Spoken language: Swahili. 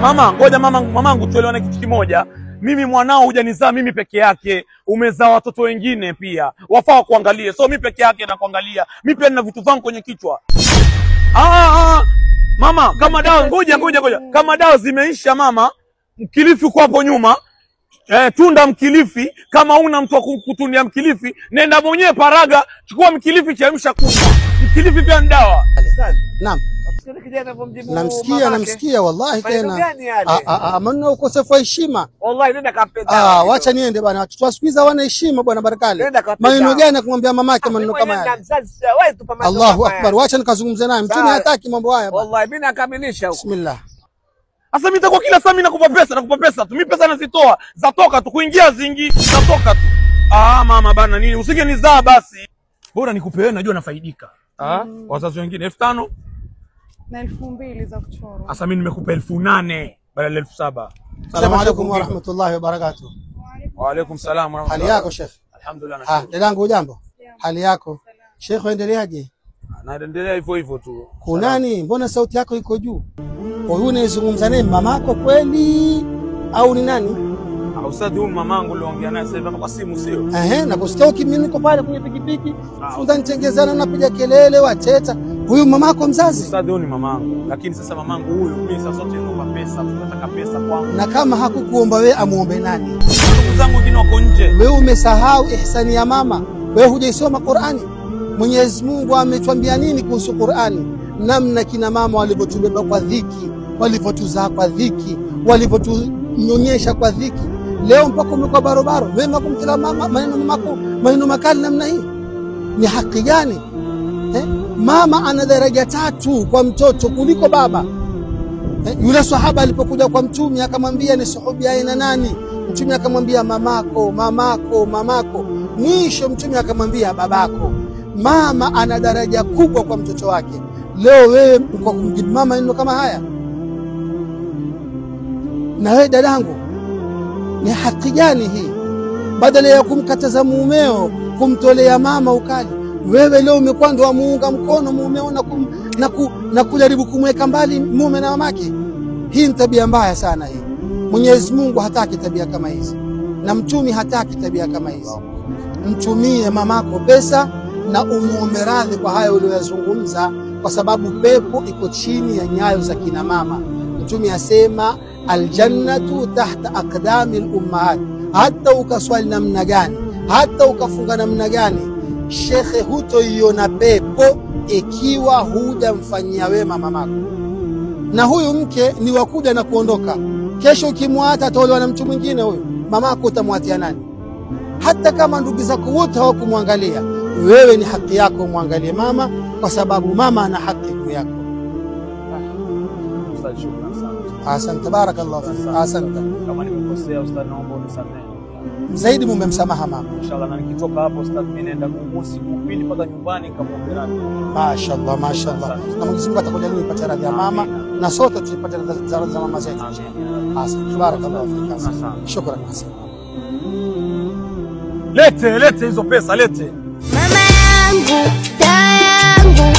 Mama, ngoja mamangu tuelewane kitu kimoja. Mimi mwanao hujanizaa mimi peke yake, umezaa watoto wengine pia. Wafaa kuangalie. So mimi peke yake na kuangalia. Mimi pia nina vitu vangu kwenye kichwa. Mama, kama dawa ngoja. Kama dawa zimeisha mama, Mkilifi uko hapo nyuma. Tunda Mkilifi, kama una mtu wa kutunia Mkilifi, nenda mwenyewe Paraga, chukua Mkilifi chemsha kunywa. Mkilifi pia ni dawa. Naam. Namsikia wallahi tena. Maneno ukosefu wa heshima. Wallahi nenda kapenda. Wacha niende bwana. Watoto wa siku hizi hawana heshima bwana Barakali. Maneno gani kumwambia mamake maneno kama haya? Allahu Akbar. Wacha nikazungumze naye. Mtume hataki mambo haya bwana. Wallahi mimi nakamilisha huko. Bismillah. Sasa mimi nitakuwa kila saa mimi nakupa pesa tu. Mimi pesa nazitoa, zatoka tu kuingia zingi, zatoka tu. Mama bana nini? Usingenizaa basi. Bora nikupe wewe najua nafaidika. Wazazi wengine 5,000 na 2,000 za kuchora. Sasa mimi nimekupa 8,000 badala 7,000. Asalamu alaykum wa rahmatullahi wa barakatuh. Wa alaykum salaam wa rahmatullahi. Hali yako Sheikh? Alhamdulillah. Dadangu hujambo? Hali yako? Sheikh uendeleaje? Naendelea hivyo tu. Kunani? Mbona sauti yako iko juu? Huyu unazungumza naye mamako kweli au ni nani? Ustadhi huyu mamangu aliongea naye sasa kwa simu sio? Na kusikia mimi niko pale kwenye pikipiki. Funza nitengezana napiga kelele wateta. Huyu mamako mzazi? Ustadhi huyu ni mamangu. Lakini sasa mamangu huyu mimi sasa sote tunaomba pesa, tunataka pesa kwangu. Na kama hakukuomba wewe amuombe nani? Ndugu zangu wengine wako nje. Wewe umesahau ihsani ya mama. Wewe hujaisoma Qur'ani. Mwenyezi Mungu ametuambia nini kuhusu Qur'ani? Namna kina mama walivyotubeba kwa dhiki, walivyotuzaa kwa dhiki, walivyotunyonyesha kwa dhiki. Leo mpaka umekuwa barobaro, wewe kumtila mama maneno makali namna hii. Ni haki gani? Mama ana daraja 3 kwa mtoto kuliko baba. Yule sahaba alipokuja kwa Mtume akamwambia ni sahabi aina nani? Mtume akamwambia mamako. Mwisho Mtume akamwambia babako. Mama ana daraja kubwa kwa mtoto wake. Leo wewe kwa kumjibu mama neno kama haya? Na wewe dadangu, ni haki gani hii? Badala ya kumkataza mumeo, kumtolea mama ukali, wewe leo umekuwa ndo muunga mkono mumeo na kujaribu kumweka mbali mume na mamake. Hii ni tabia mbaya sana hii. Mwenyezi Mungu hataki tabia kama hizi. Na Mtume hataki tabia kama hizi. Mtumie mamako pesa na umuombe radhi kwa haya uliyozungumza, kwa sababu pepo iko chini ya nyayo za kina mama. Mtume asema aljannatu tahta aqdami al-ummahat. Hata ukaswali namna gani, hata ukafunga namna gani, shekhe, hutoiona pepo ikiwa hujamfanyia wema mamako. Na huyu mke ni wakuja na kuondoka. Kesho ukimwata ataolewa na mtu mwingine, huyu mamako utamwatia nani? Hata kama ndugu zako wote hawakumwangalia, wewe ni haki yako muangalie mama, kwa sababu mama ana haki juu yako. Asante, barakallahu fik. Asante. Kama nimekosea ustadhi naomba unisamehe. Zaidi mumemsamaha mama. Inshallah na nikitoka hapo ustadhi mimi naenda kuhusi kupili mpaka nyumbani nikamwombe radhi. Mashaallah. Na Mwenyezi Mungu atakujalia upate radhi ya mama na sote tupate radhi za mama zetu. Asante, barakallahu fik. Shukran. Lete hizo pesa, lete. Mama yangu, dawa yangu.